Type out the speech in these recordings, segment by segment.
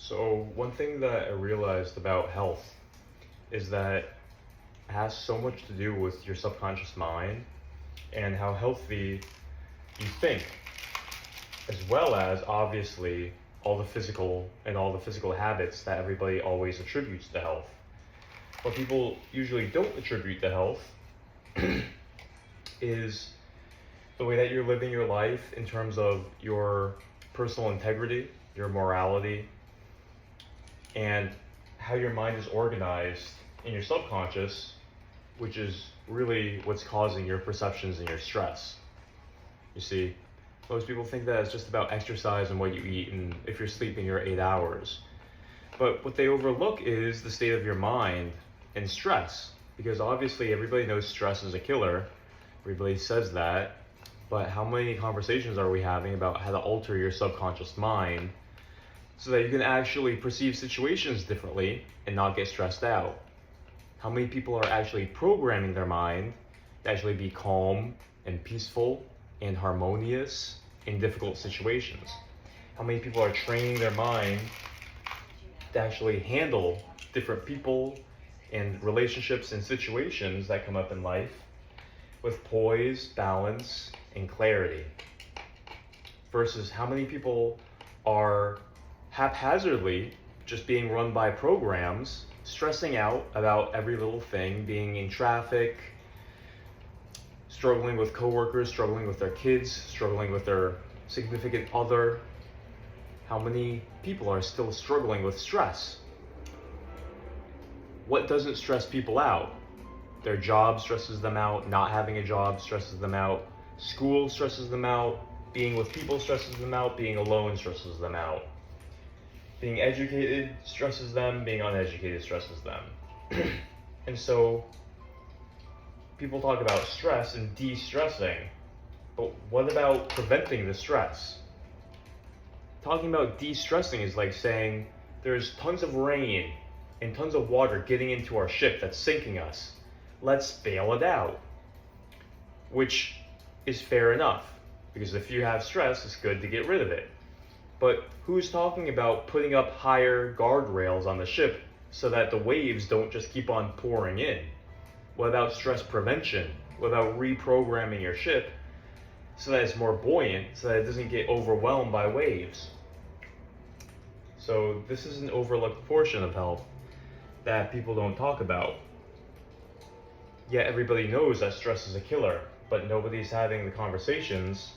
So one thing that I realized about health is that it has so much to do with your subconscious mind and how healthy you think, as well as obviously all the physical habits that everybody always attributes to health. What people usually don't attribute to health is the way that you're living your life in terms of your personal integrity, your morality, and how your mind is organized in your subconscious, which is really what's causing your perceptions and your stress. You see, most people think that it's just about exercise and what you eat, and if you're sleeping, you're 8 hours. But what they overlook is the state of your mind and stress, because obviously everybody knows stress is a killer. Everybody says that, but how many conversations are we having about how to alter your subconscious mind so that you can actually perceive situations differently and not get stressed out? How many people are actually programming their mind to actually be calm and peaceful and harmonious in difficult situations? How many people are training their mind to actually handle different people and relationships and situations that come up in life with poise, balance, and clarity? Versus how many people are haphazardly just being run by programs, stressing out about every little thing, being in traffic, struggling with coworkers, struggling with their kids, struggling with their significant other. How many people are still struggling with stress? What doesn't stress people out? Their job stresses them out, not having a job stresses them out, school stresses them out, being with people stresses them out, being alone stresses them out. Being educated stresses them, being uneducated stresses them. And so people talk about stress and de-stressing, but what about preventing the stress? Talking about de-stressing is like saying there's tons of rain and tons of water getting into our ship that's sinking us. Let's bail it out. Which is fair enough, because if you have stress, it's good to get rid of it. But who's talking about putting up higher guardrails on the ship so that the waves don't just keep on pouring in? What about stress prevention? What about reprogramming your ship so that it's more buoyant, so that it doesn't get overwhelmed by waves? So this is an overlooked portion of health that people don't talk about. Yet everybody knows that stress is a killer, but nobody's having the conversations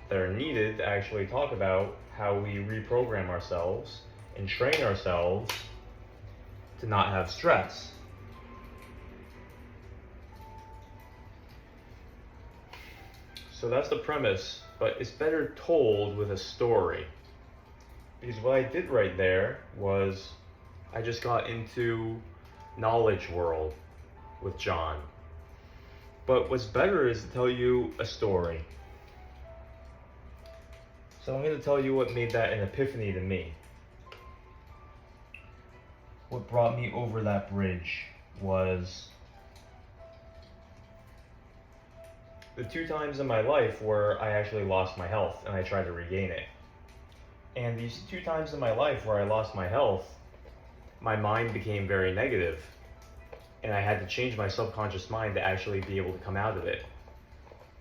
that are needed to actually talk about how we reprogram ourselves and train ourselves to not have stress. So that's the premise, but it's better told with a story. Because what I did right there was I just got into knowledge world with John. But what's better is to tell you a story. So I'm going to tell you what made that an epiphany to me. What brought me over that bridge was the 2 times in my life where I actually lost my health and I tried to regain it. And these 2 times in my life where I lost my health, my mind became very negative. And I had to change my subconscious mind to actually be able to come out of it.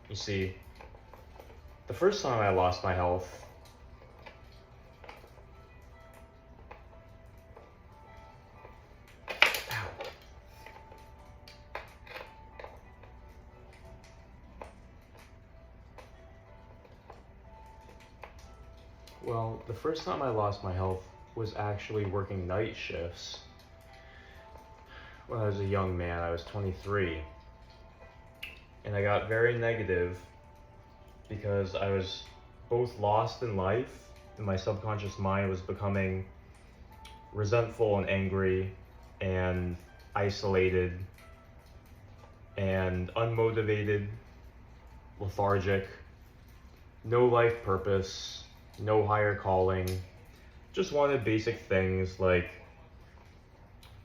You see, the first time I lost my health, well, the first time I lost my health was actually working night shifts. When I was a young man, I was 23. And I got very negative because I was both lost in life and my subconscious mind was becoming resentful and angry and isolated and unmotivated, lethargic, no life purpose, no higher calling, just wanted basic things like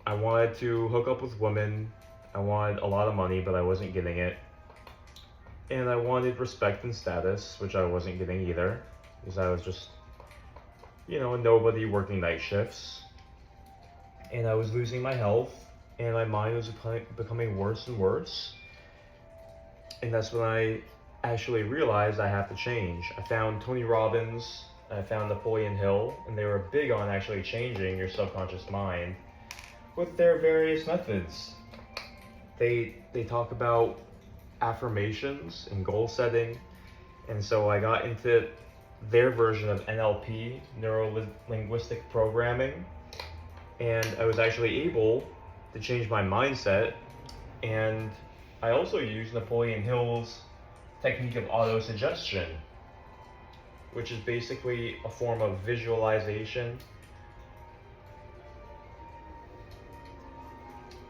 I wanted to hook up with women, I wanted a lot of money but I wasn't getting it, and I wanted respect and status, which I wasn't getting either, because I was just a nobody working night shifts. And I was losing my health, and my mind was becoming worse and worse. And that's when I actually realized I have to change. I found Tony Robbins, I found Napoleon Hill, and they were big on actually changing your subconscious mind with their various methods. They talk about affirmations and goal setting, and so I got into their version of NLP, neuro-linguistic programming, and I was actually able to change my mindset. And I also used Napoleon Hill's technique of auto-suggestion, which is basically a form of visualization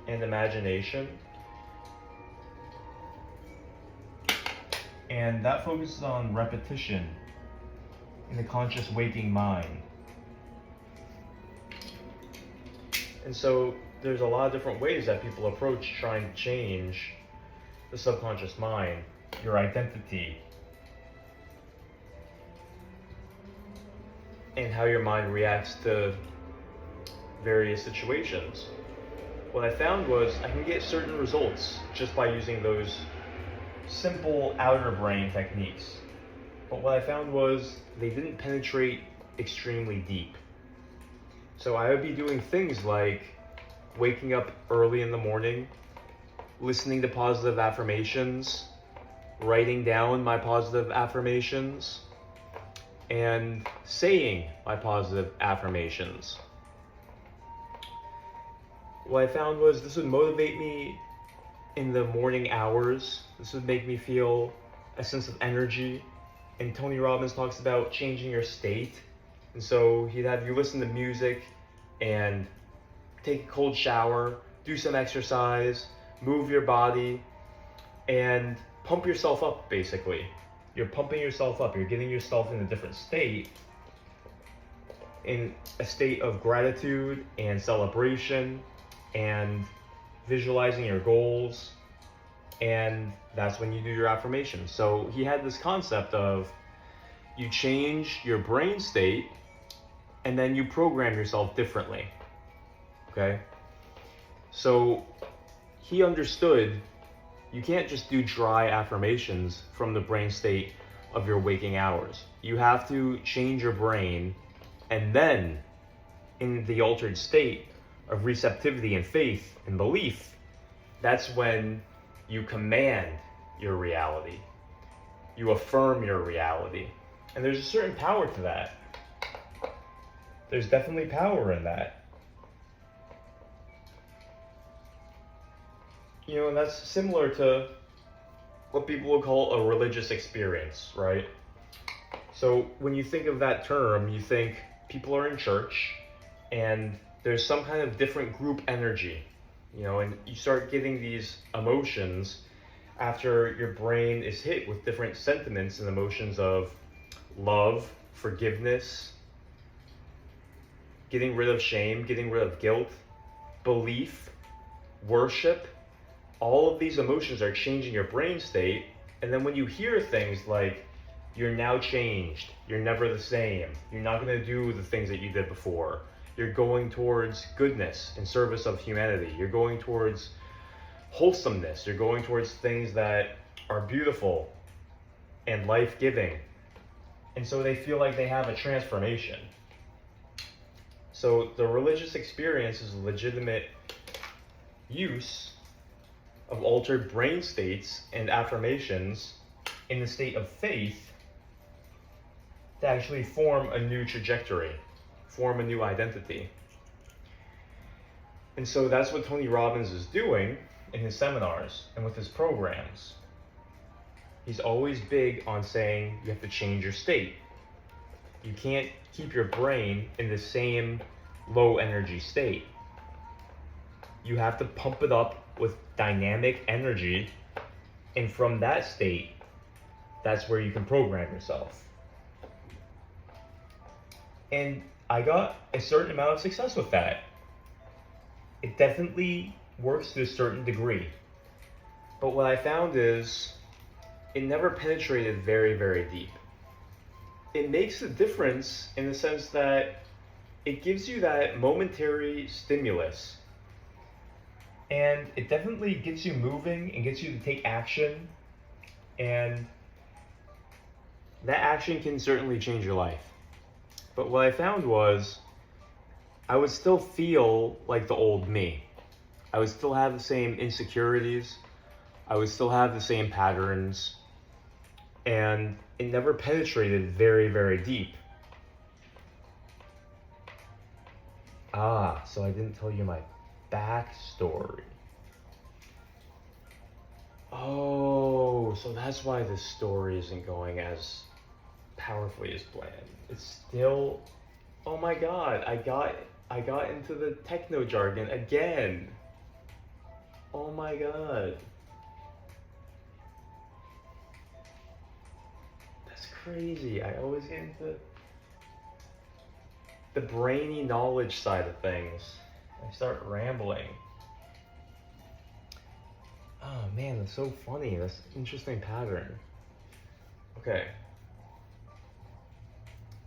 and imagination. And that focuses on repetition in the conscious waking mind. And so there's a lot of different ways that people approach trying to change the subconscious mind, your identity, and how your mind reacts to various situations. What I found was I can get certain results just by using those simple outer brain techniques. But what I found was they didn't penetrate extremely deep. So I would be doing things like waking up early in the morning, listening to positive affirmations, writing down my positive affirmations, and saying my positive affirmations. What I found was this would motivate me in the morning hours. This would make me feel a sense of energy. And Tony Robbins talks about changing your state. And so he'd have you listen to music and take a cold shower, do some exercise, move your body, and pump yourself up, basically. You're pumping yourself up. You're getting yourself in a different state, in a state of gratitude and celebration and visualizing your goals. And that's when you do your affirmations. So he had this concept of you change your brain state and then you program yourself differently. Okay? So he understood you can't just do dry affirmations from the brain state of your waking hours. You have to change your brain, and then in the altered state of receptivity and faith and belief, that's when you command your reality. You affirm your reality. And there's a certain power to that. There's definitely power in that. And that's similar to what people would call a religious experience, right? So when you think of that term, you think people are in church and there's some kind of different group energy, and you start getting these emotions after your brain is hit with different sentiments and emotions of love, forgiveness, getting rid of shame, getting rid of guilt, belief, worship. All of these emotions are changing your brain state. And then when you hear things like, you're now changed, you're never the same, you're not going to do the things that you did before, you're going towards goodness in service of humanity, you're going towards wholesomeness, you're going towards things that are beautiful and life-giving. And so they feel like they have a transformation. So the religious experience is a legitimate use of altered brain states and affirmations in the state of faith to actually form a new trajectory, form a new identity. And so that's what Tony Robbins is doing in his seminars and with his programs. He's always big on saying you have to change your state. You can't keep your brain in the same low energy state. You have to pump it up with dynamic energy, and from that state, that's where you can program yourself. And I got a certain amount of success with that. It definitely works to a certain degree. But what I found is it never penetrated very, very deep. it makes a difference in the sense that it gives you that momentary stimulus. And it definitely gets you moving and gets you to take action. And that action can certainly change your life. But what I found was I would still feel like the old me. I would still have the same insecurities. I would still have the same patterns. And it never penetrated very, very deep. Ah, so I didn't tell you my backstory. Oh, so that's why this story isn't going as powerfully as planned. It's still, oh my god, I got into the techno jargon again. Oh my god. That's crazy. I always get into the brainy knowledge side of things. I start rambling. Oh man, that's so funny. That's an interesting pattern. Okay.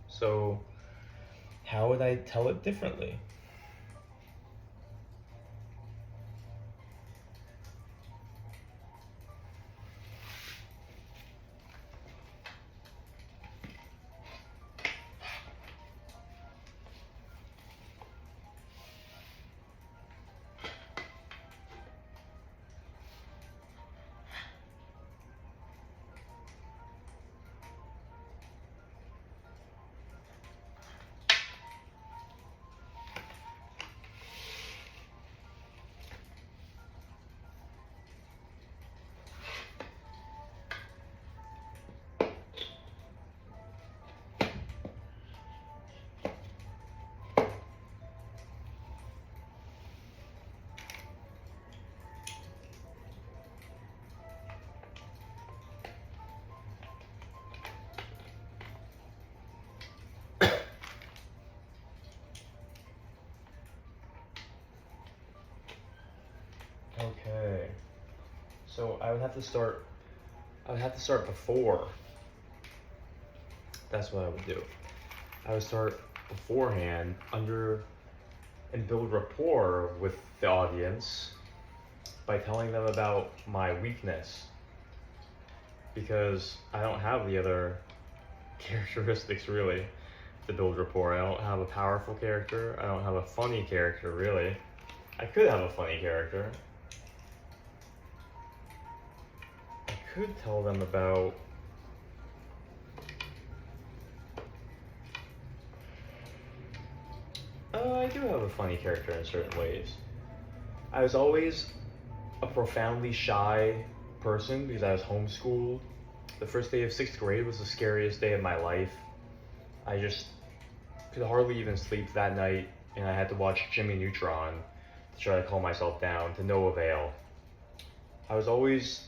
So, how would I tell it differently? Okay. So I would have to start before. That's what I would do. I would start beforehand and build rapport with the audience by telling them about my weakness. Because I don't have the other characteristics really to build rapport. I don't have a powerful character. I don't have a funny character really. I could have a funny character. I could tell them about I do have a funny character in certain ways. I was always a profoundly shy person because I was homeschooled. The first day of 6th grade was the scariest day of my life. I just could hardly even sleep that night, and I had to watch Jimmy Neutron to try to calm myself down, to no avail. I was always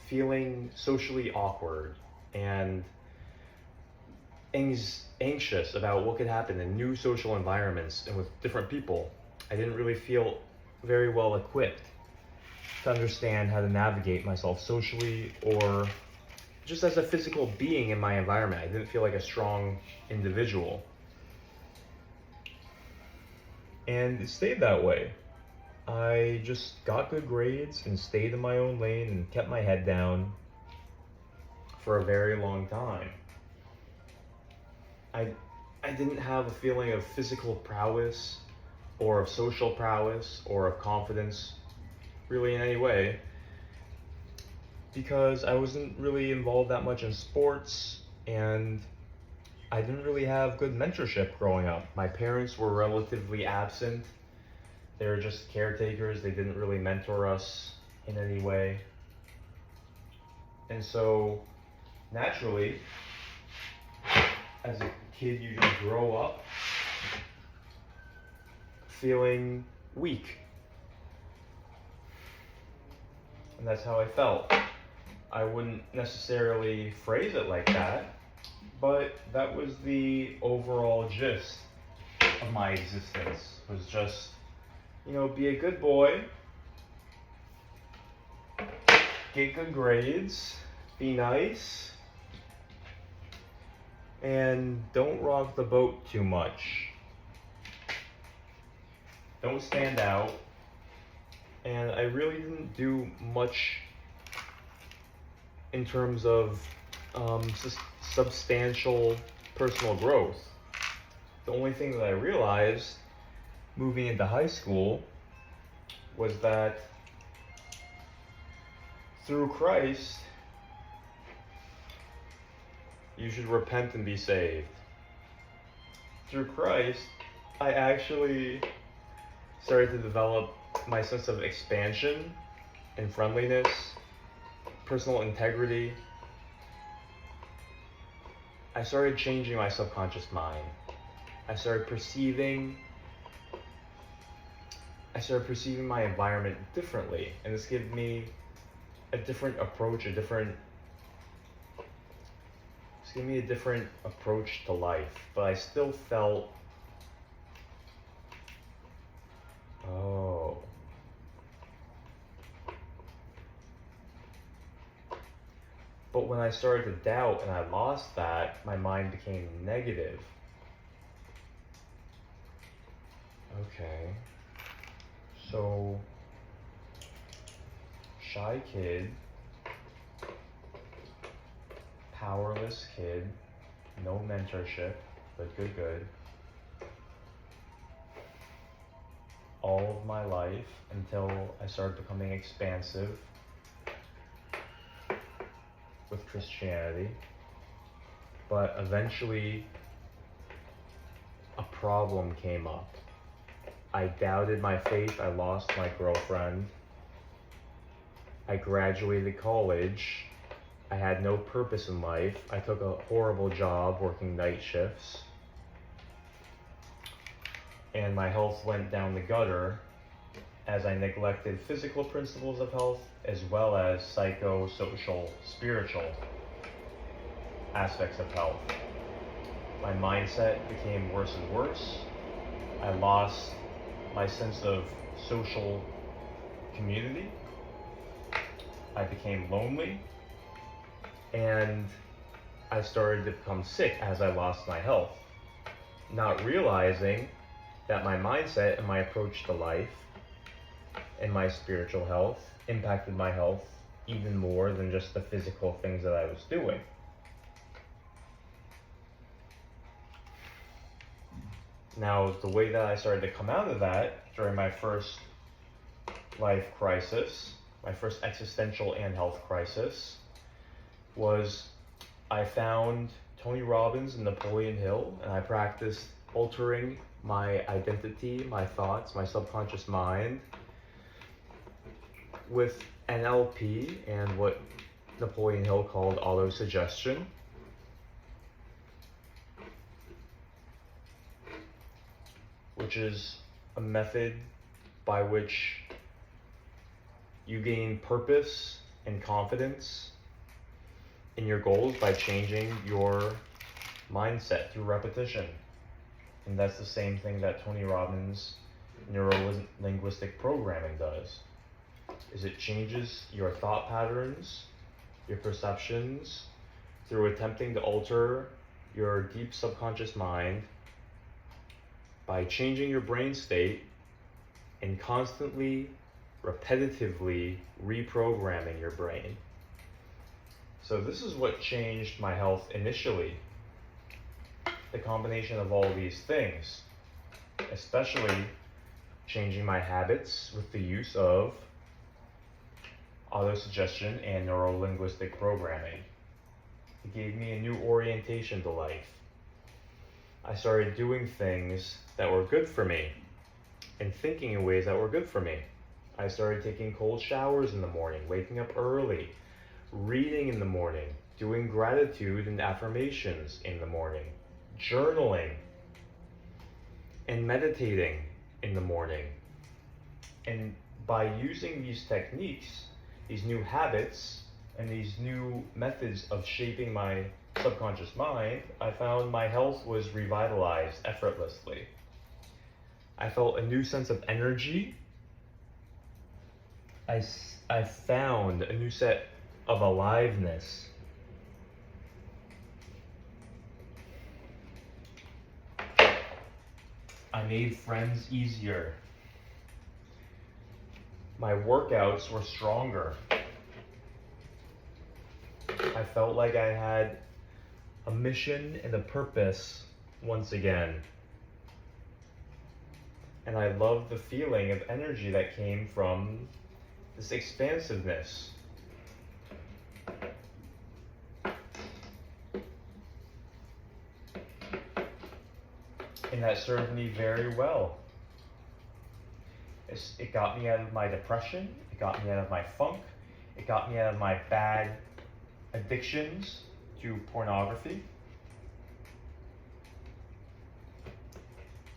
feeling socially awkward and anxious about what could happen in new social environments and with different people. I didn't really feel very well equipped to understand how to navigate myself socially or just as a physical being in my environment. I didn't feel like a strong individual. And it stayed that way. I just got good grades and stayed in my own lane and kept my head down for a very long time. I didn't have a feeling of physical prowess or of social prowess or of confidence really in any way because I wasn't really involved that much in sports and I didn't really have good mentorship growing up. My parents were relatively absent. They were just caretakers. They didn't really mentor us in any way. And so, naturally, as a kid, you just grow up feeling weak. And that's how I felt. I wouldn't necessarily phrase it like that, but that was the overall gist of my existence, was just, be a good boy, get good grades, be nice, and don't rock the boat too much. Don't stand out. And I really didn't do much in terms of substantial personal growth. The only thing that I realized moving into high school was that through Christ, you should repent and be saved. Through Christ, I actually started to develop my sense of expansion and friendliness, personal integrity. I started changing my subconscious mind. I started perceiving my environment differently, and this gave me a different approach, to life. But I still felt, but when I started to doubt and I lost that, my mind became negative. Okay. So, shy kid, powerless kid, no mentorship, but good. All of my life until I started becoming expansive with Christianity. But eventually, a problem came up. I doubted my faith. I lost my girlfriend. I graduated college. I had no purpose in life. I took a horrible job working night shifts. And my health went down the gutter as I neglected physical principles of health as well as psychosocial, spiritual aspects of health. My mindset became worse and worse. I lost my sense of social community. I became lonely, and I started to become sick as I lost my health, not realizing that my mindset and my approach to life and my spiritual health impacted my health even more than just the physical things that I was doing. Now, the way that I started to come out of that during my first life crisis, my first existential and health crisis, was I found Tony Robbins and Napoleon Hill, and I practiced altering my identity, my thoughts, my subconscious mind with NLP and what Napoleon Hill called autosuggestion. Which is a method by which you gain purpose and confidence in your goals by changing your mindset through repetition. And that's the same thing that Tony Robbins' neuro-linguistic programming does. Is it changes your thought patterns, your perceptions, through attempting to alter your deep subconscious mind by changing your brain state and constantly, repetitively reprogramming your brain. So this is what changed my health initially. The combination of all these things, especially changing my habits with the use of autosuggestion and neuro-linguistic programming. It gave me a new orientation to life. I started doing things that were good for me and thinking in ways that were good for me. I started taking cold showers in the morning, waking up early, reading in the morning, doing gratitude and affirmations in the morning, journaling, and meditating in the morning. And by using these techniques, these new habits, and these new methods of shaping my subconscious mind, I found my health was revitalized effortlessly. I felt a new sense of energy. I found a new set of aliveness. made friends easier. My workouts were stronger. I felt like I had a mission and a purpose once again. And I loved the feeling of energy that came from this expansiveness. And that served me very well. It got me out of my depression, it got me out of my funk, it got me out of my bad addictions to pornography.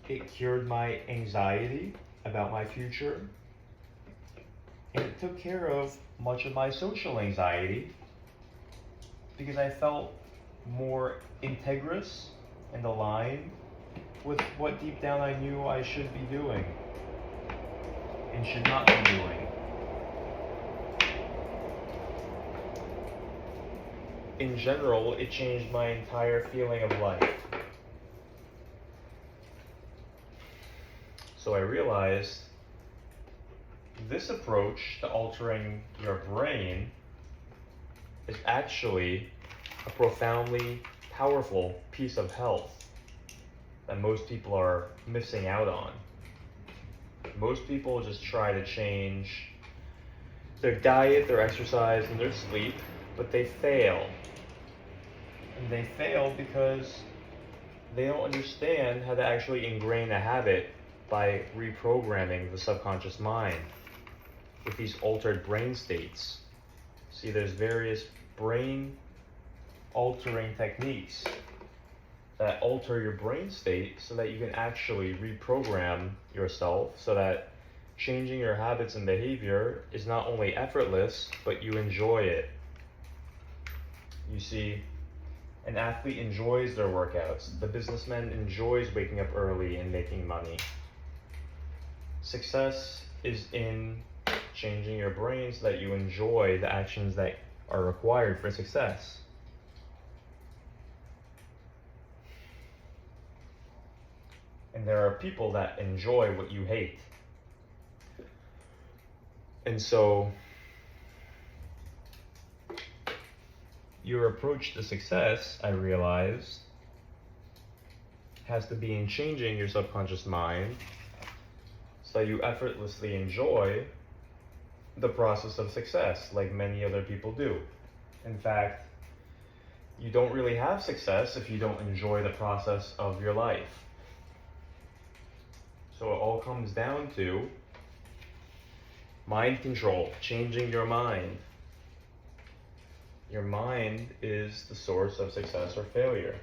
It cured my anxiety about my future, and it took care of much of my social anxiety because I felt more integrous and aligned with what deep down I knew I should be doing and should not be doing. In general, it changed my entire feeling of life. So I realized this approach to altering your brain is actually a profoundly powerful piece of health that most people are missing out on. Most people just try to change their diet, their exercise, and their sleep, but they fail. And they fail because they don't understand how to actually ingrain a habit by reprogramming the subconscious mind with these altered brain states. See, there's various brain altering techniques that alter your brain state so that you can actually reprogram yourself so that changing your habits and behavior is not only effortless, but you enjoy it. You see, an athlete enjoys their workouts. The businessman enjoys waking up early and making money. Success is in changing your brain so that you enjoy the actions that are required for success. And there are people that enjoy what you hate. And so your approach to success, I realized, has to be in changing your subconscious mind so that you effortlessly enjoy the process of success like many other people do. In fact, you don't really have success if you don't enjoy the process of your life. So it all comes down to mind control, changing your mind. Your mind is the source of success or failure.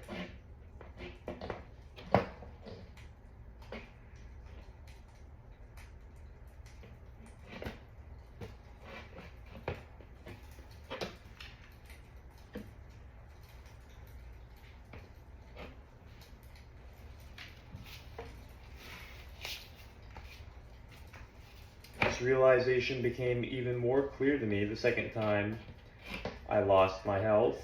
This realization became even more clear to me the second time I lost my health.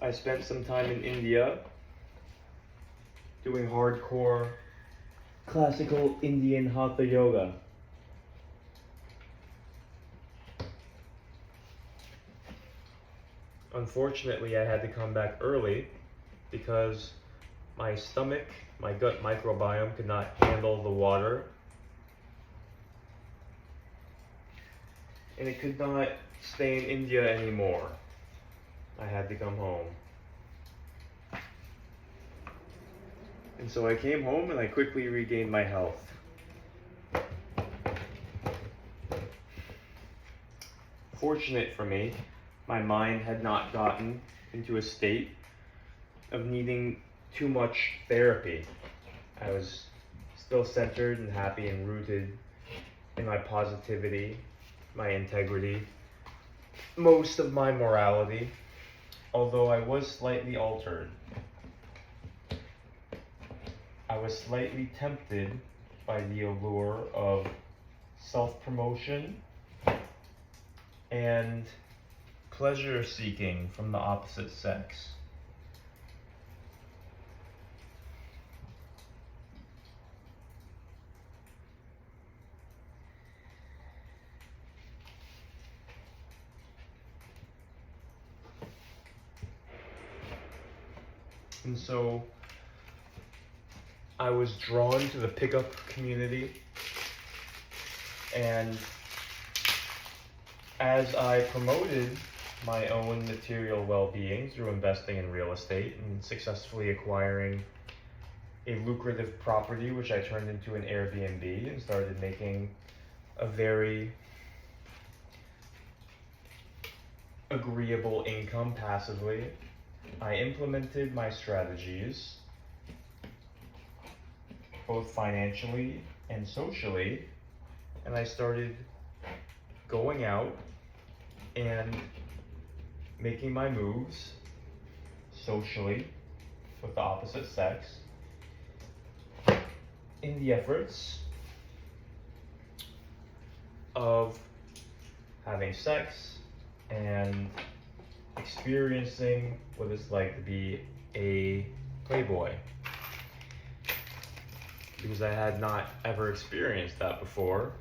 I spent some time in India doing hardcore classical Indian Hatha yoga. Unfortunately, I had to come back early because my stomach, my gut microbiome could not handle the water. And it could not stay in India anymore. I had to come home. And so I came home and I quickly regained my health. Fortunate for me, my mind had not gotten into a state of needing too much therapy. I was still centered and happy and rooted in my positivity, my integrity, most of my morality, although I was slightly altered. I was slightly tempted by the allure of self-promotion and pleasure seeking from the opposite sex. And so I was drawn to the pickup community, and as I promoted my own material well-being through investing in real estate and successfully acquiring a lucrative property, which I turned into an Airbnb and started making a very agreeable income passively, I implemented my strategies, both financially and socially, and I started going out and making my moves socially with the opposite sex in the efforts of having sex and experiencing what it's like to be a playboy, because I had not ever experienced that before.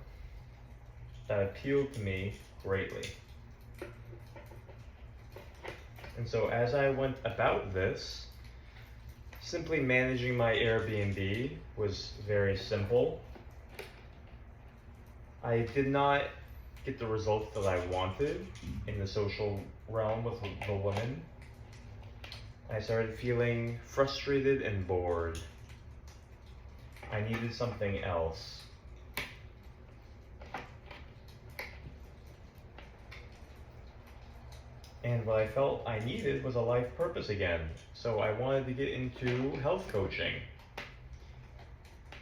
That appealed to me greatly. And so as I went about this, simply managing my Airbnb was very simple. I did not get the results that I wanted in the social realm with the women. I started feeling frustrated and bored. I needed something else. And what I felt I needed was a life purpose again. So I wanted to get into health coaching.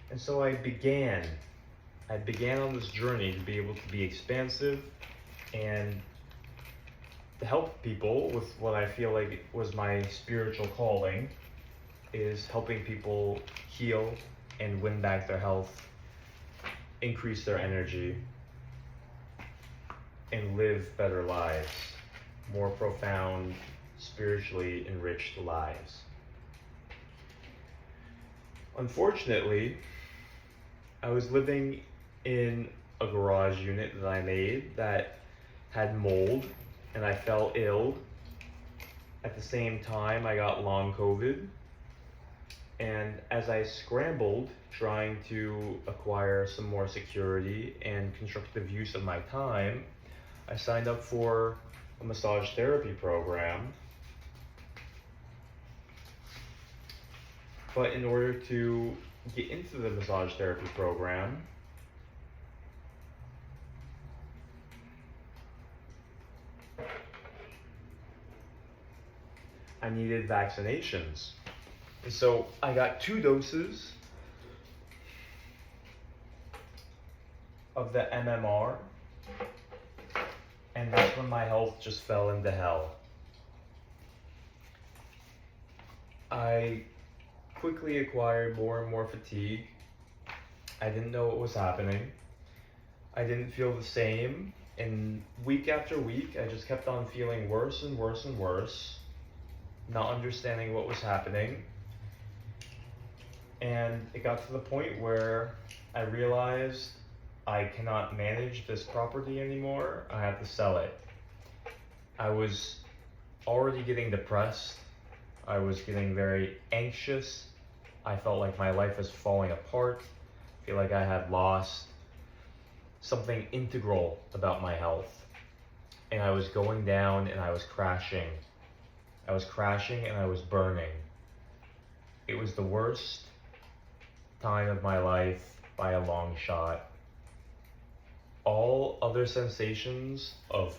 And so I began on this journey to be able to be expansive and to help people with what I feel like was my spiritual calling, is helping people heal and win back their health, increase their energy, and live better lives, more profound, spiritually enriched lives. Unfortunately, I was living in a garage unit that I made that had mold, and I fell ill. At the same time, I got long COVID. And as I scrambled trying to acquire some more security and constructive use of my time, I signed up for a massage therapy program. But in order to get into the massage therapy program, I needed vaccinations. And so I got 2 doses of the MMR, and that's when my health just fell into hell. I quickly acquired more and more fatigue. I didn't know what was happening. I didn't feel the same, and week after week, I just kept on feeling worse and worse and worse, not understanding what was happening. And it got to the point where I realized I cannot manage this property anymore. I have to sell it. I was already getting depressed. I was getting very anxious. I felt like my life was falling apart. I feel like I had lost something integral about my health. And I was going down and I was crashing. I was crashing and I was burning. It was the worst time of my life by a long shot. All other sensations of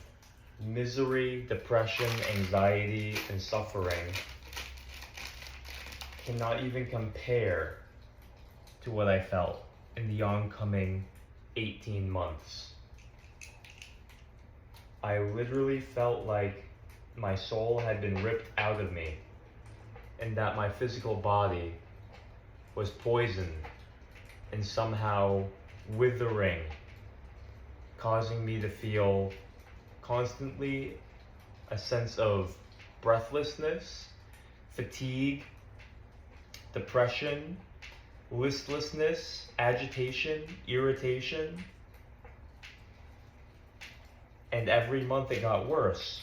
misery, depression, anxiety, and suffering cannot even compare to what I felt in the oncoming 18 months. I literally felt like my soul had been ripped out of me, and that my physical body was poisoned and somehow withering, causing me to feel constantly a sense of breathlessness, fatigue, depression, listlessness, agitation, irritation. And every month it got worse.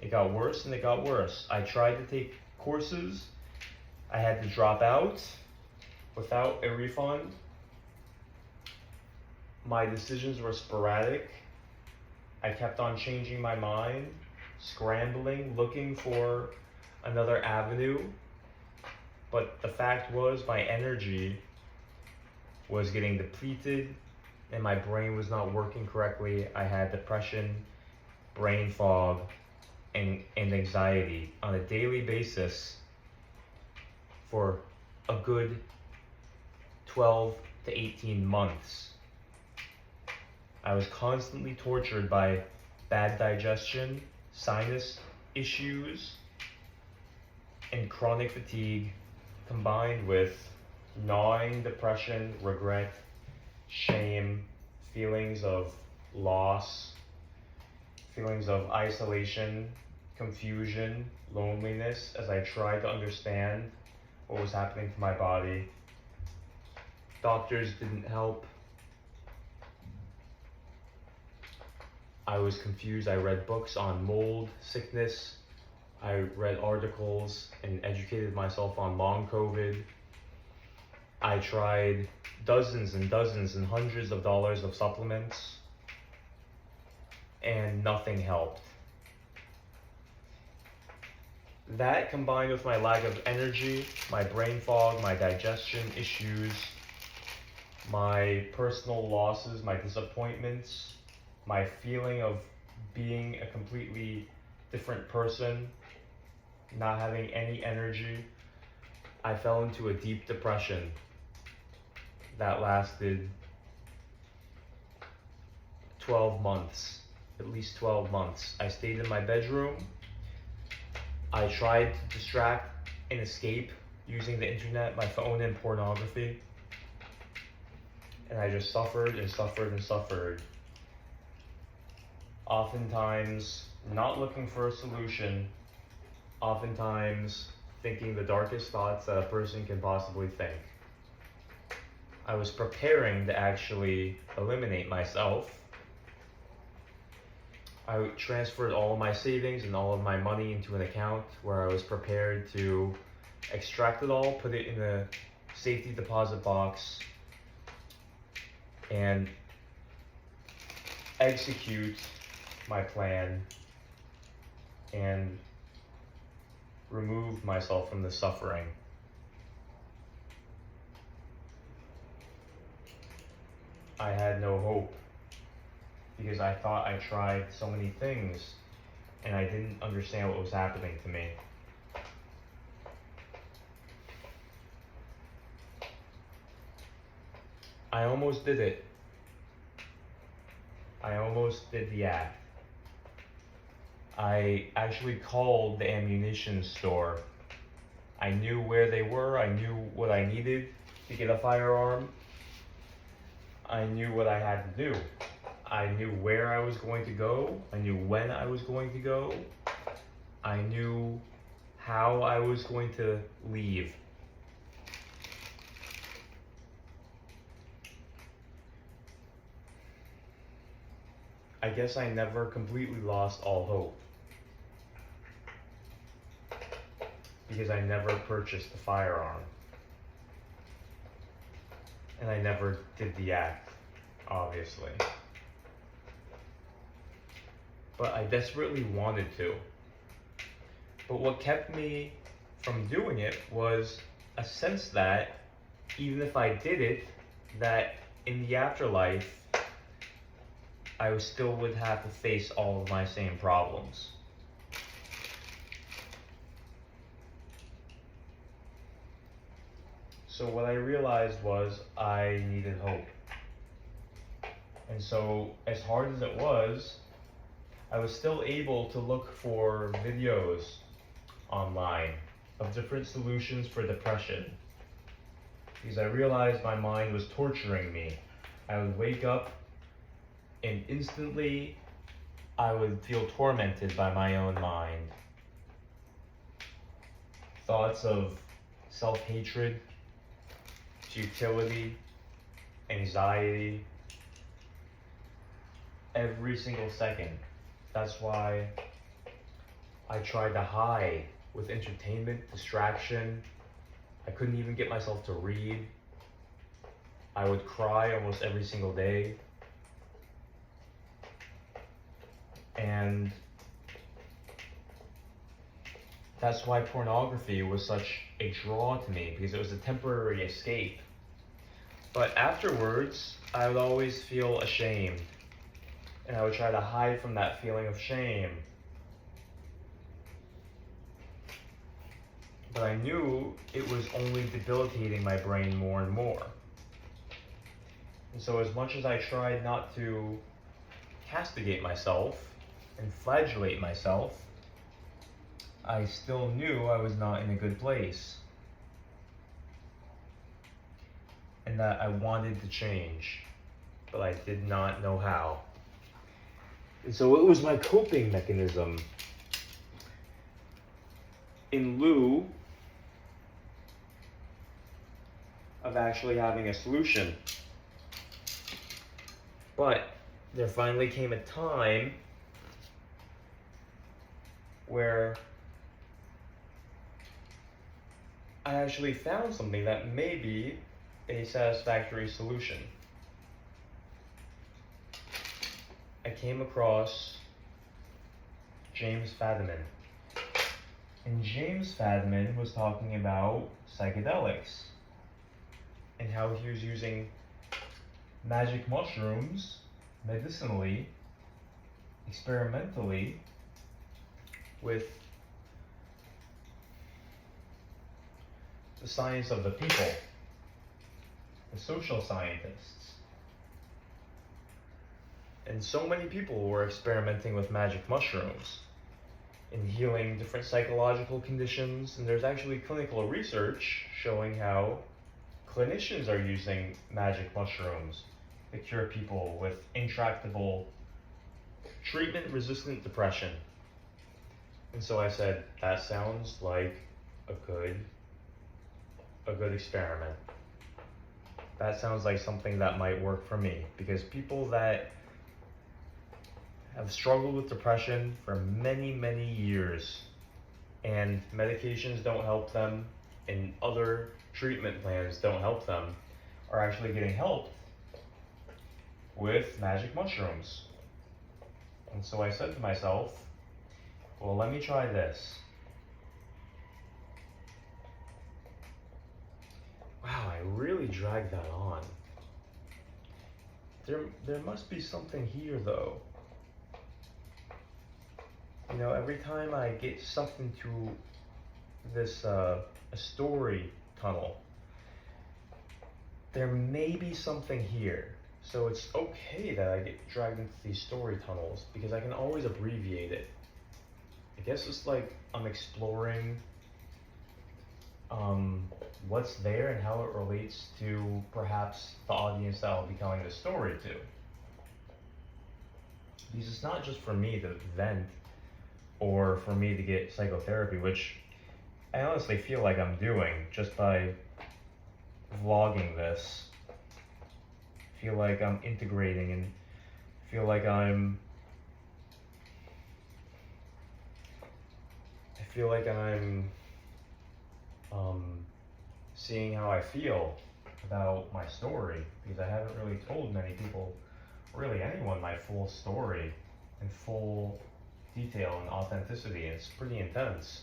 It got worse and it got worse. I tried to take courses I had to drop out without a refund. My decisions were sporadic. I kept on changing my mind, scrambling, looking for another avenue. But the fact was, my energy was getting depleted and my brain was not working correctly. I had depression, brain fog, and anxiety on a daily basis for a good 12 to 18 months. I was constantly tortured by bad digestion, sinus issues, and chronic fatigue, combined with gnawing depression, regret, shame, feelings of loss, feelings of isolation, confusion, loneliness as I tried to understand what was happening to my body. Doctors didn't help. I was confused. I read books on mold, sickness. I read articles and educated myself on long COVID. I tried dozens and dozens and hundreds of dollars of supplements, and nothing helped. That combined with my lack of energy, my brain fog, my digestion issues, my personal losses, my disappointments, my feeling of being a completely different person, not having any energy, I fell into a deep depression that lasted 12 months, at least 12 months. I stayed in my bedroom. I tried to distract and escape using the internet, my phone, and pornography. And I just suffered and suffered and suffered. Oftentimes not looking for a solution, oftentimes thinking the darkest thoughts that a person can possibly think. I was preparing to actually eliminate myself. I transferred all of my savings and all of my money into an account where I was prepared to extract it all, put it in a safety deposit box, and execute my plan and remove myself from the suffering. I had no hope because I thought I tried so many things and I didn't understand what was happening to me. I almost did it. I almost did the act. I actually called the ammunition store. I knew where they were. I knew what I needed to get a firearm. I knew what I had to do. I knew where I was going to go. I knew when I was going to go. I knew how I was going to leave. I guess I never completely lost all hope because I never purchased the firearm. And I never did the act, obviously. But I desperately wanted to. But what kept me from doing it was a sense that even if I did it, that in the afterlife, I still would have to face all of my same problems. So what I realized was I needed hope. And so as hard as it was, I was still able to look for videos online of different solutions for depression. Because I realized my mind was torturing me. I would wake up and instantly I would feel tormented by my own mind. Thoughts of self-hatred, futility, anxiety, every single second. That's why I tried to hide with entertainment, distraction, I couldn't even get myself to read. I would cry almost every single day. And that's why pornography was such a draw to me, because it was a temporary escape. But afterwards, I would always feel ashamed. And I would try to hide from that feeling of shame. But I knew it was only debilitating my brain more and more. And so as much as I tried not to castigate myself and flagellate myself, I still knew I was not in a good place. And that I wanted to change, but I did not know how. And so it was my coping mechanism. In lieu of actually having a solution. But there finally came a time where I actually found something that may be a satisfactory solution. I came across James Fadiman. And James Fadiman was talking about psychedelics and how he was using magic mushrooms medicinally, experimentally, with the science of the people, the social scientists. And so many people were experimenting with magic mushrooms in healing different psychological conditions, and there's actually clinical research showing how clinicians are using magic mushrooms to cure people with intractable, treatment-resistant depression. And so I said, that sounds like a good experiment. That sounds like something that might work for me, because people that have struggled with depression for many, many years, and medications don't help them, and other treatment plans don't help them, are actually getting helped with magic mushrooms. And so I said to myself, well, let me try this. Wow, I really dragged that on. There must be something here, though. You know, every time I get sucked into this a story tunnel, there may be something here. So it's okay that I get dragged into these story tunnels, because I can always abbreviate it. I guess it's like I'm exploring what's there and how it relates to perhaps the audience that I'll be telling the story to. Because it's not just for me to vent or for me to get psychotherapy, which I honestly feel like I'm doing just by vlogging this. I feel like I'm integrating and feel like I'm seeing how I feel about my story, because I haven't really told many people, really anyone, my full story in full detail and authenticity, and it's pretty intense.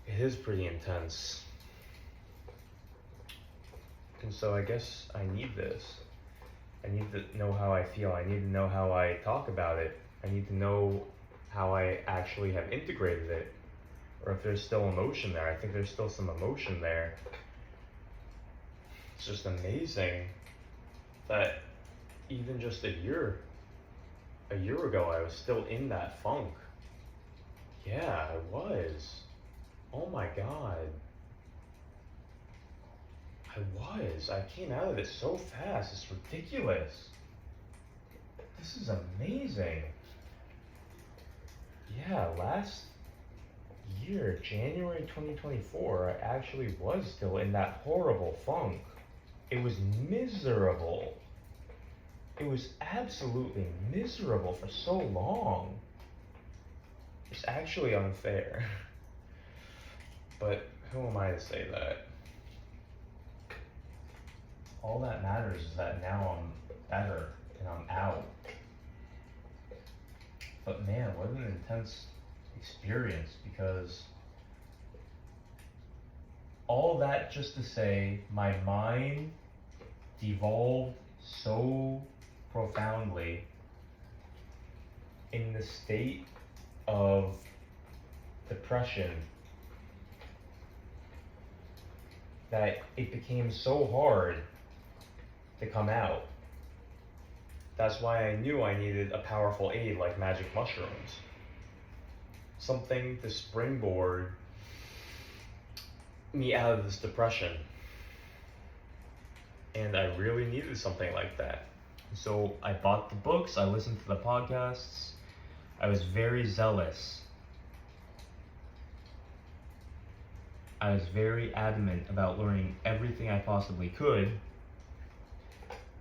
It is pretty intense. And so I guess I need this. I need to know how I feel. I need to know how I talk about it. I need to know how I actually have integrated it, or if there's still emotion there. I think there's still some emotion there. It's just amazing that even just a year ago, I was still in that funk. Yeah, I was. Oh my God. I came out of it so fast. It's ridiculous. This is amazing. Yeah, last year, January 2024, I actually was still in that horrible funk. It was miserable. It was absolutely miserable for so long. It's actually unfair. But who am I to say that? All that matters is that now I'm better and I'm out. But man, what an intense experience, because all that just to say my mind devolved so profoundly in the state of depression that it became so hard to come out. That's why I knew I needed a powerful aid like magic mushrooms. Something to springboard me out of this depression. And I really needed something like that. So I bought the books, I listened to the podcasts, I was very zealous. I was very adamant about learning everything I possibly could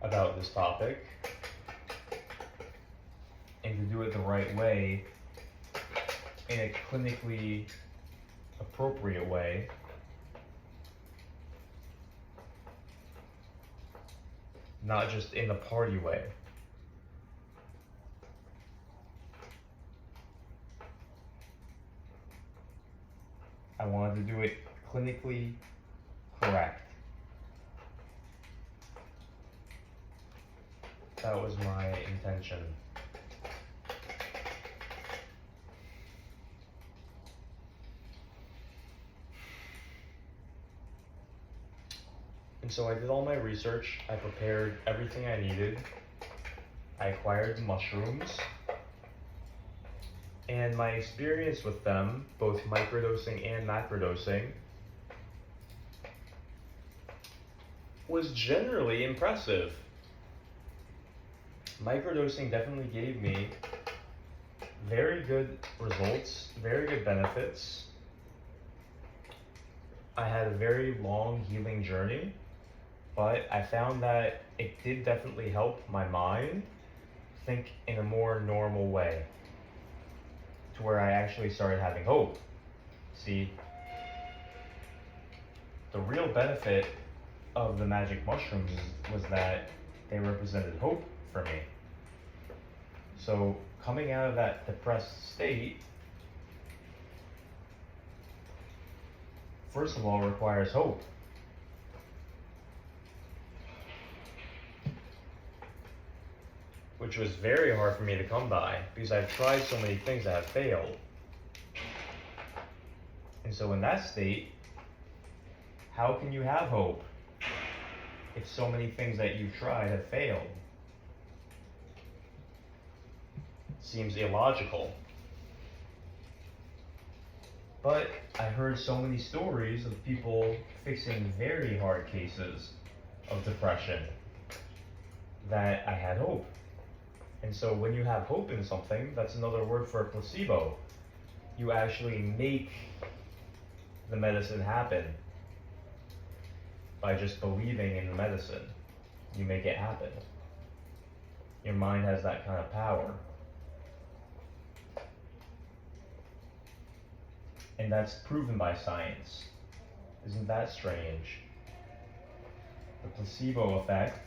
about this topic, and to do it the right way, in a clinically appropriate way. Not just in the party way. I wanted to do it clinically correct. That was my intention. And so I did all my research, I prepared everything I needed, I acquired the mushrooms, and my experience with them, both microdosing and macrodosing, was generally impressive. Microdosing definitely gave me very good results, very good benefits. I had a very long healing journey, but I found that it did definitely help my mind think in a more normal way, to where I actually started having hope. See, the real benefit of the magic mushrooms was that they represented hope for me. So coming out of that depressed state, first of all, requires hope. Which was very hard for me to come by, because I've tried so many things that have failed. And so in that state, how can you have hope if so many things that you've tried have failed? Seems illogical. But I heard so many stories of people fixing very hard cases of depression that I had hope. And so when you have hope in something, that's another word for a placebo. You actually make the medicine happen by just believing in the medicine. You make it happen. Your mind has that kind of power. And that's proven by science. Isn't that strange? The placebo effect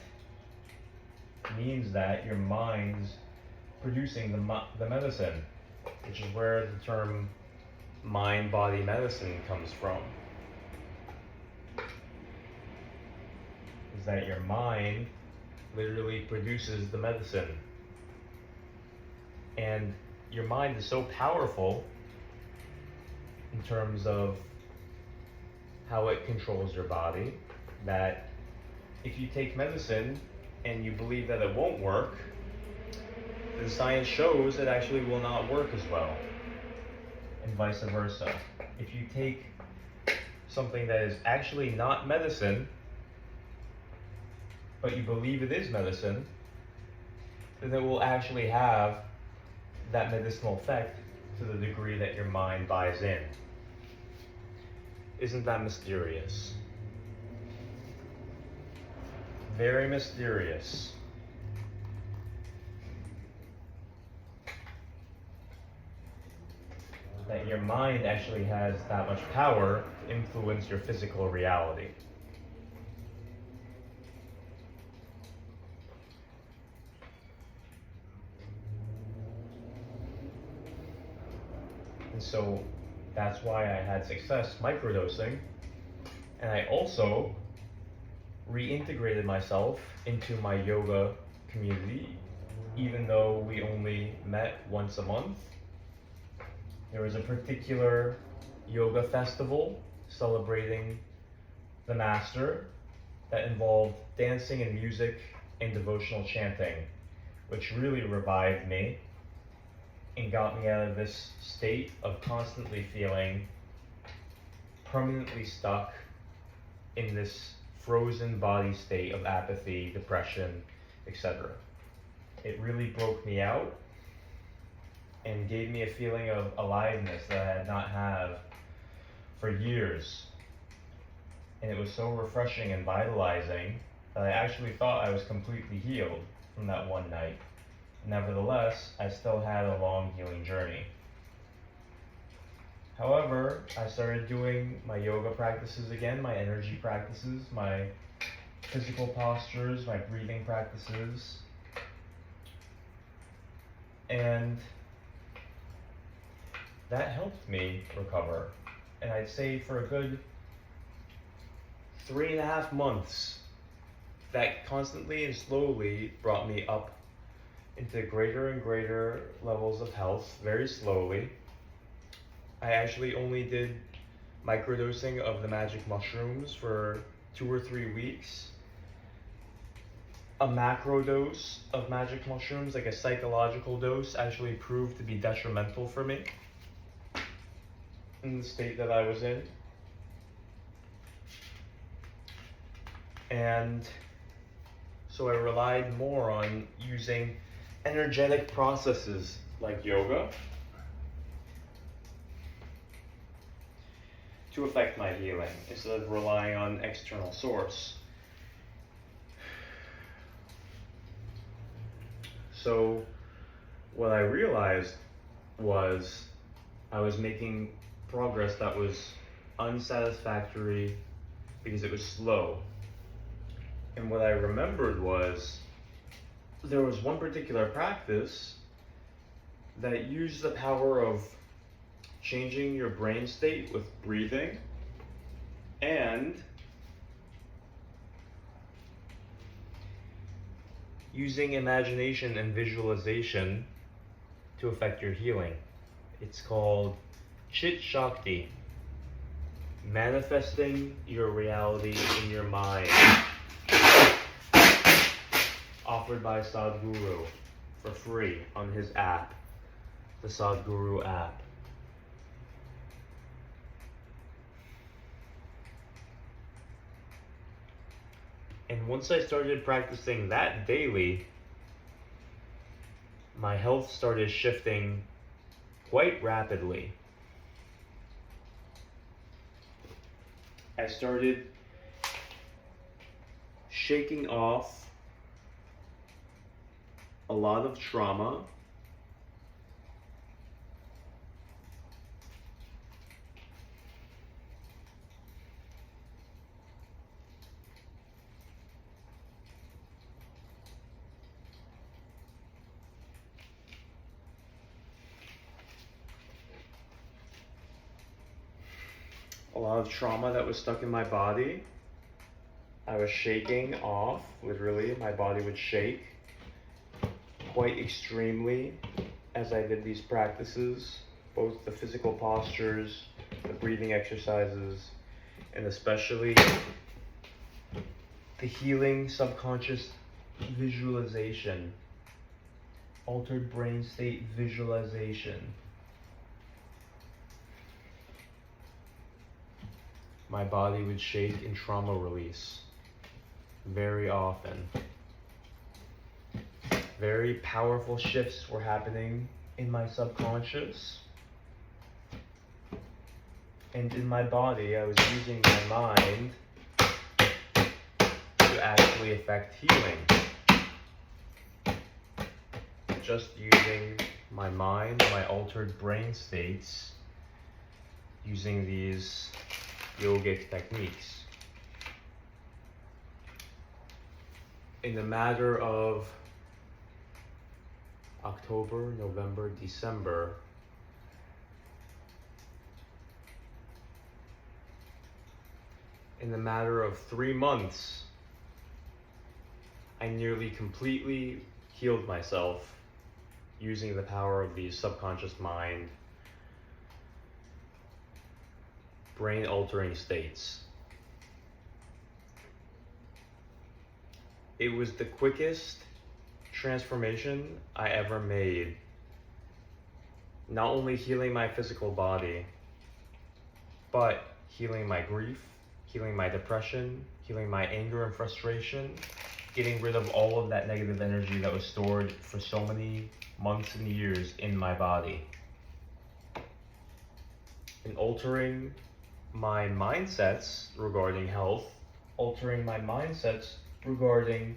means that your mind's producing the medicine, which is where the term mind-body medicine comes from. Is that your mind literally produces the medicine. And your mind is so powerful in terms of how it controls your body, that if you take medicine and you believe that it won't work, the science shows it actually will not work as well, and vice versa. If you take something that is actually not medicine, but you believe it is medicine, then it will actually have that medicinal effect to the degree that your mind buys in. Isn't that mysterious? Very mysterious. That your mind actually has that much power influence your physical reality. And so that's why I had success microdosing. And I also reintegrated myself into my yoga community, even though we only met once a month. There was a particular yoga festival celebrating the master that involved dancing and music and devotional chanting, which really revived me and got me out of this state of constantly feeling permanently stuck in this frozen body state of apathy, depression, etc. It really broke me out and gave me a feeling of aliveness that I had not had for years. And it was so refreshing and vitalizing that I actually thought I was completely healed from that one night. Nevertheless, I still had a long healing journey. However, I started doing my yoga practices again, my energy practices, my physical postures, my breathing practices, and that helped me recover. And I'd say for a good 3.5 months, that constantly and slowly brought me up into greater and greater levels of health, very slowly. I actually only did microdosing of the magic mushrooms for 2 or 3 weeks. A macro dose of magic mushrooms, like a psychological dose, actually proved to be detrimental for me in the state that I was in. And so I relied more on using energetic processes like yoga to affect my healing instead of relying on external source. So what I realized was I was making progress that was unsatisfactory because it was slow. And what I remembered was there was one particular practice that used the power of changing your brain state with breathing and using imagination and visualization to affect your healing. It's called Chit Shakti, manifesting your reality in your mind, offered by Sadhguru for free on his app, the Sadhguru app. And once I started practicing that daily, my health started shifting quite rapidly. I started shaking off a lot of trauma. A lot of trauma that was stuck in my body. I was shaking off, literally, my body would shake quite extremely as I did these practices, both the physical postures, the breathing exercises, and especially the healing subconscious visualization, altered brain state visualization. My body would shake in trauma release very often. Very powerful shifts were happening in my subconscious. And in my body, I was using my mind to actually affect healing. Just using my mind, my altered brain states, using these yogic techniques. In the matter of October, November, December, in the matter of 3 months, I nearly completely healed myself using the power of the subconscious mind, brain altering states. It was the quickest transformation I ever made. Not only healing my physical body, but healing my grief, healing my depression, healing my anger and frustration, getting rid of all of that negative energy that was stored for so many months and years in my body. And altering my mindsets regarding health, altering my mindsets regarding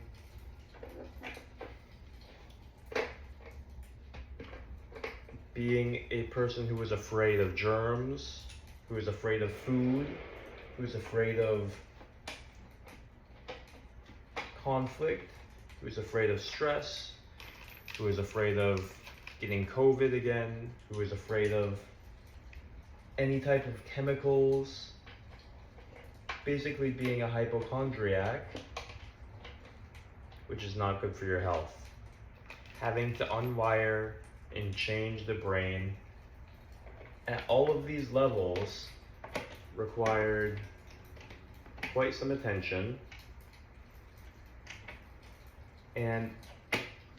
being a person who was afraid of germs, who was afraid of food, who was afraid of conflict, who was afraid of stress, who was afraid of getting COVID again, who was afraid of any type of chemicals, basically being a hypochondriac, which is not good for your health. Having to unwire and change the brain at all of these levels required quite some attention. And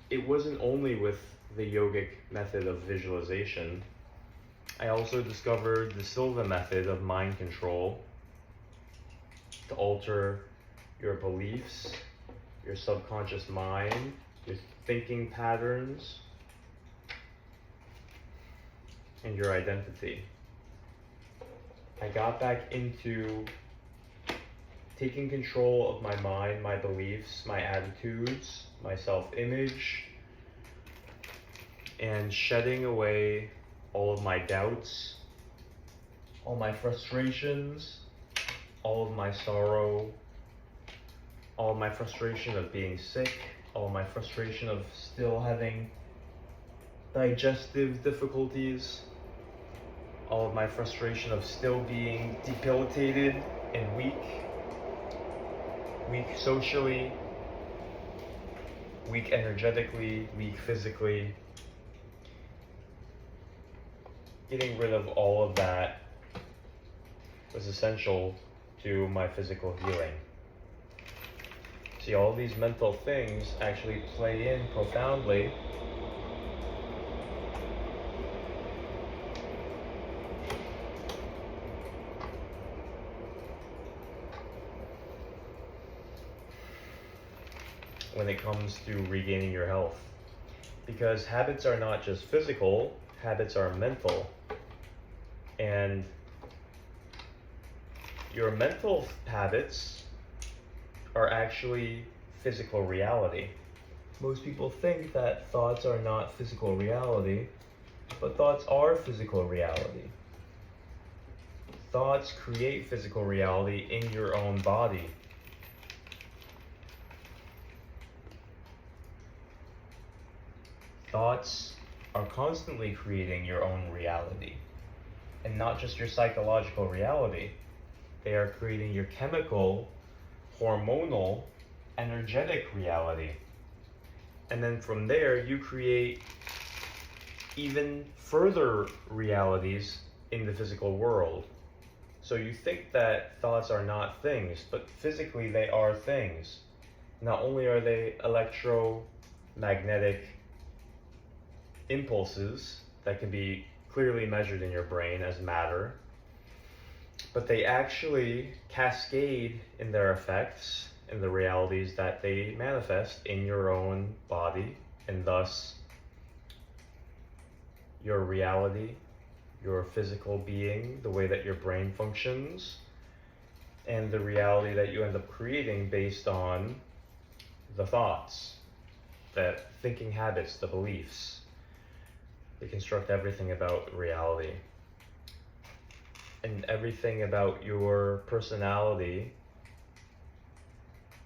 it wasn't only with the yogic method of visualization. I also discovered the Silva method of mind control to alter your beliefs, your subconscious mind, your thinking patterns, and your identity. I got back into taking control of my mind, my beliefs, my attitudes, my self-image, and shedding away all of my doubts, all my frustrations, all of my sorrow, all of my frustration of being sick, all of my frustration of still having digestive difficulties, all of my frustration of still being debilitated and weak socially, weak energetically, weak physically. Getting rid of all of that was essential to my physical healing. See, all these mental things actually play in profoundly when it comes to regaining your health. Because habits are not just physical, habits are mental. And your mental habits are actually physical reality. Most people think that thoughts are not physical reality, but thoughts are physical reality. Thoughts create physical reality in your own body. Thoughts are constantly creating your own reality. And not just your psychological reality. They are creating your chemical, hormonal, energetic reality. And then from there, you create even further realities in the physical world. So you think that thoughts are not things, but physically they are things. Not only are they electromagnetic impulses that can be clearly measured in your brain as matter, but they actually cascade in their effects in the realities that they manifest in your own body, and thus your reality, your physical being, the way that your brain functions, and the reality that you end up creating based on the thoughts, the thinking habits, the beliefs. They construct everything about reality. and everything about your personality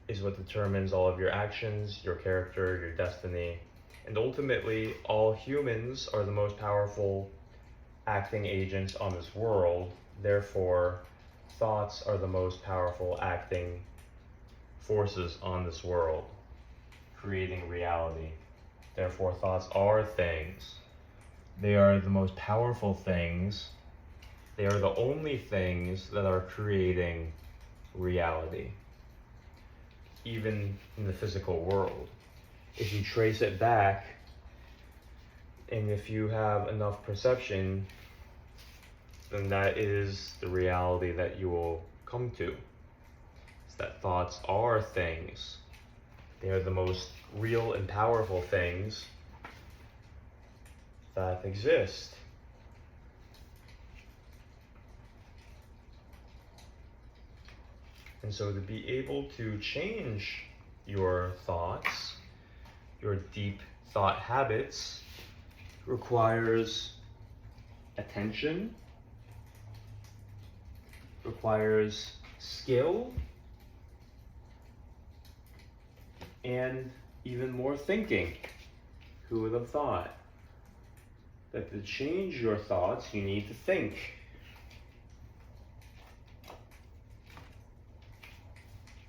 is what determines all of your actions, your character, your destiny. And ultimately, all humans are the most powerful acting agents on this world. Therefore, thoughts are the most powerful acting forces on this world, creating reality. Therefore, thoughts are things. They are the most powerful things. They are the only things that are creating reality, even in the physical world. If you trace it back, and if you have enough perception, then that is the reality that you will come to. It's that thoughts are things. They are the most real and powerful things that exist. And so to be able to change your thoughts, your deep thought habits, requires attention, requires skill, and even more thinking. Who would have thought that to change your thoughts, you need to think?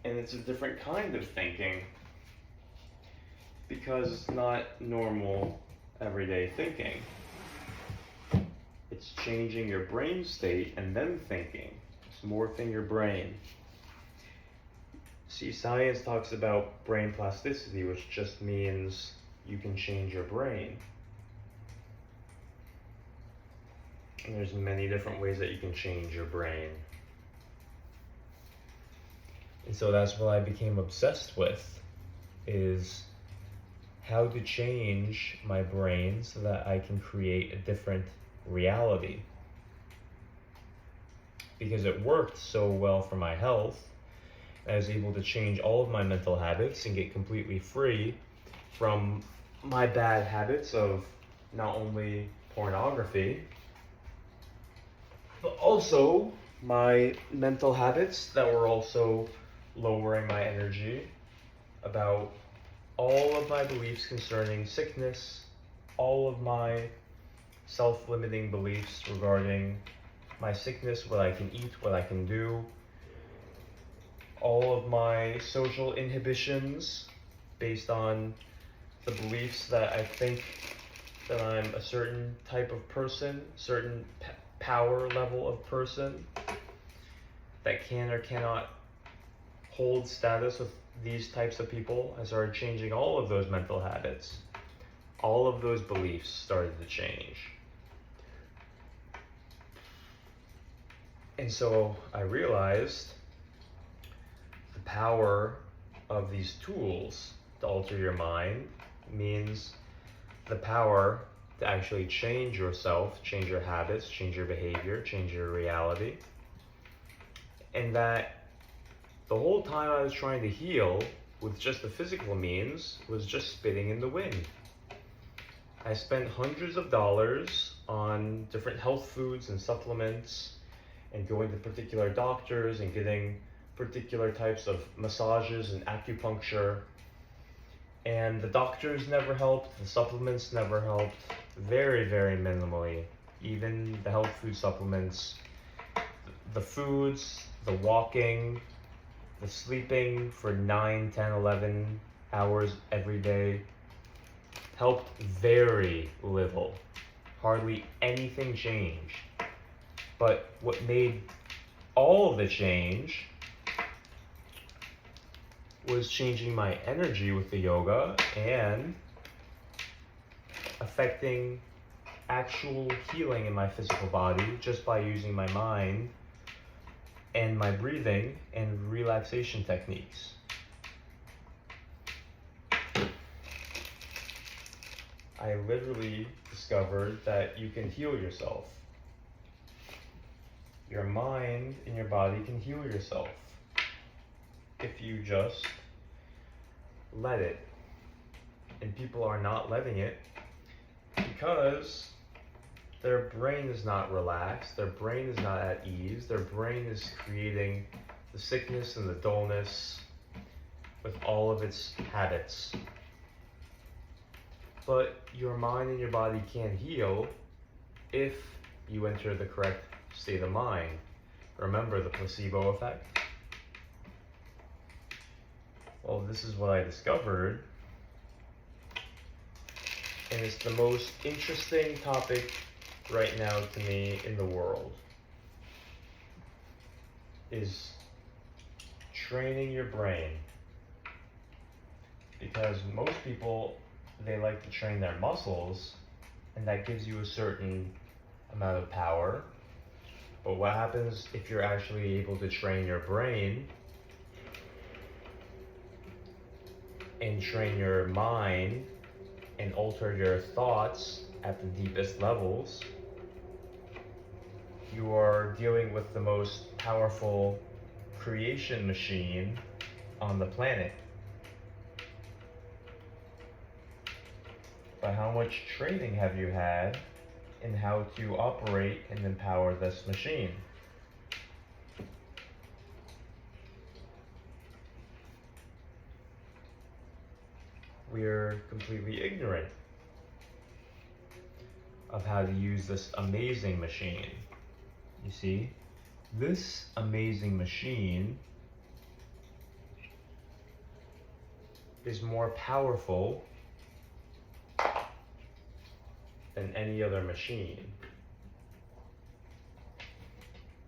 And it's a different kind of thinking, because it's not normal everyday thinking. It's changing your brain state and then thinking. It's morphing your brain. See, science talks about brain plasticity, which just means you can change your brain. And there's many different ways that you can change your brain. And so that's what I became obsessed with, is how to change my brain so that I can create a different reality. Because it worked so well for my health, I was able to change all of my mental habits and get completely free from my bad habits of not only pornography, but also my mental habits that were also lowering my energy, about all of my beliefs concerning sickness, all of my self-limiting beliefs regarding my sickness, what I can eat, what I can do, all of my social inhibitions based on the beliefs that I think that I'm a certain type of person, certain power level of person that can or cannot hold status with these types of people. I started changing all of those mental habits. All of those beliefs started to change. And so I realized the power of these tools to alter your mind means the power to actually change yourself, change your habits, change your behavior, change your reality. And that the whole time I was trying to heal with just the physical means was just spitting in the wind. I spent hundreds of dollars on different health foods and supplements, and going to particular doctors and getting particular types of massages and acupuncture. And the doctors never helped, the supplements never helped, very, very minimally. Even the health food supplements, the foods, the walking, the sleeping for 9, 10, 11 hours every day helped very little. Hardly anything changed. But what made all of the change was changing my energy with the yoga and affecting actual healing in my physical body just by using my mind and my breathing and relaxation techniques. I literally discovered that you can heal yourself. Your mind and your body can heal yourself if you just let it. And people are not letting it because their brain is not relaxed, their brain is not at ease, their brain is creating the sickness and the dullness with all of its habits. But your mind and your body can heal if you enter the correct state of mind. Remember the placebo effect? Well, this is what I discovered, and it's the most interesting topic right now to me in the world, is training your brain. Because most people, they like to train their muscles, and that gives you a certain amount of power. But what happens if you're actually able to train your brain and train your mind and alter your thoughts at the deepest levels? You are dealing with the most powerful creation machine on the planet. But how much training have you had in how to operate and empower this machine? We're completely ignorant of how to use this amazing machine. You see, this amazing machine is more powerful than any other machine.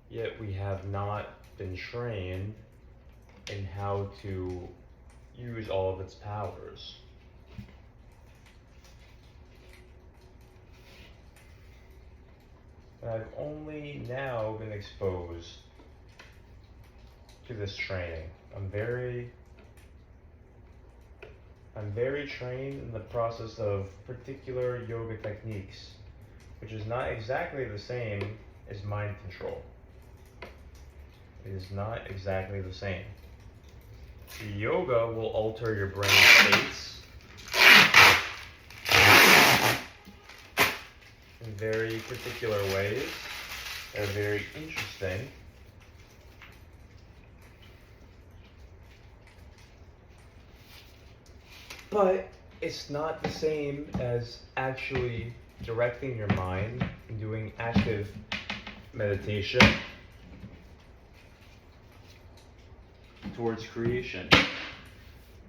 Yet we have not been trained in how to use all of its powers. But I've only now been exposed to this training. I'm very trained in the process of particular yoga techniques, which is not exactly the same as mind control. It is not exactly the same. The yoga will alter your brain states in very particular ways. They're very interesting. But it's not the same as actually directing your mind and doing active meditation towards creation.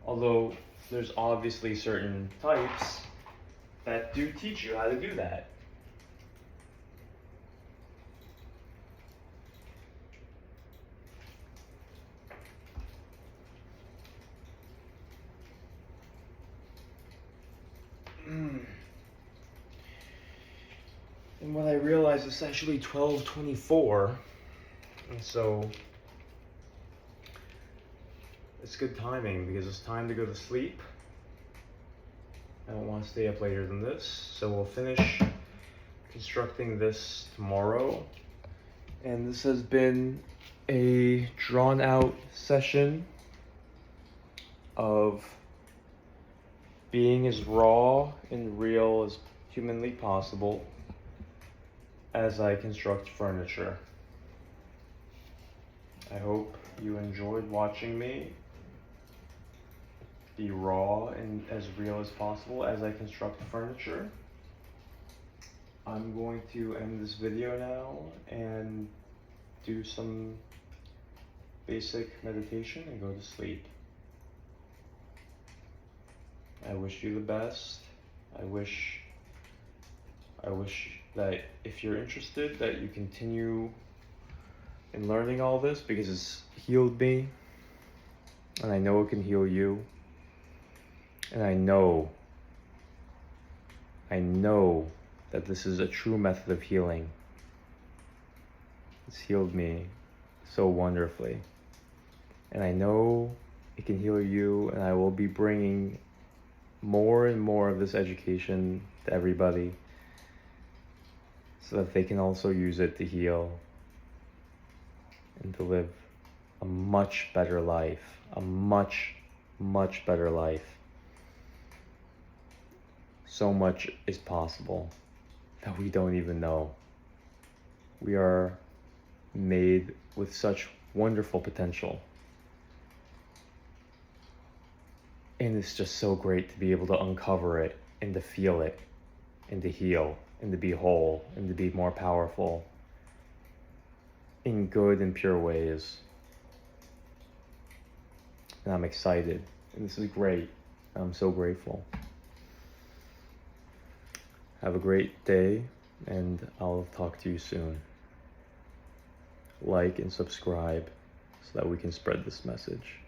Although there's obviously certain types that do teach you how to do that. And what I realized is actually 12:24, and so it's good timing because it's time to go to sleep. I don't want to stay up later than this, so we'll finish constructing this tomorrow. And this has been a drawn out session of being as raw and real as humanly possible as I construct furniture. I hope you enjoyed watching me be raw and as real as possible as I construct furniture. I'm going to end this video now and do some basic meditation and go to sleep. I wish you the best. I wish that if you're interested that you continue in learning all this, because it's healed me and I know it can heal you, and I know that this is a true method of healing. It's healed me so wonderfully, and I know it can heal you, and I will be bringing more and more of this education to everybody so that they can also use it to heal and to live a much better life, a much better life. So much is possible. that we don't even know. We are made with such wonderful potential. And it's just so great to be able to uncover it and to feel it and to heal and to be whole and to be more powerful in good and pure ways. And I'm excited. And this is great. I'm so grateful. Have a great day, and I'll talk to you soon. Like and subscribe so that we can spread this message.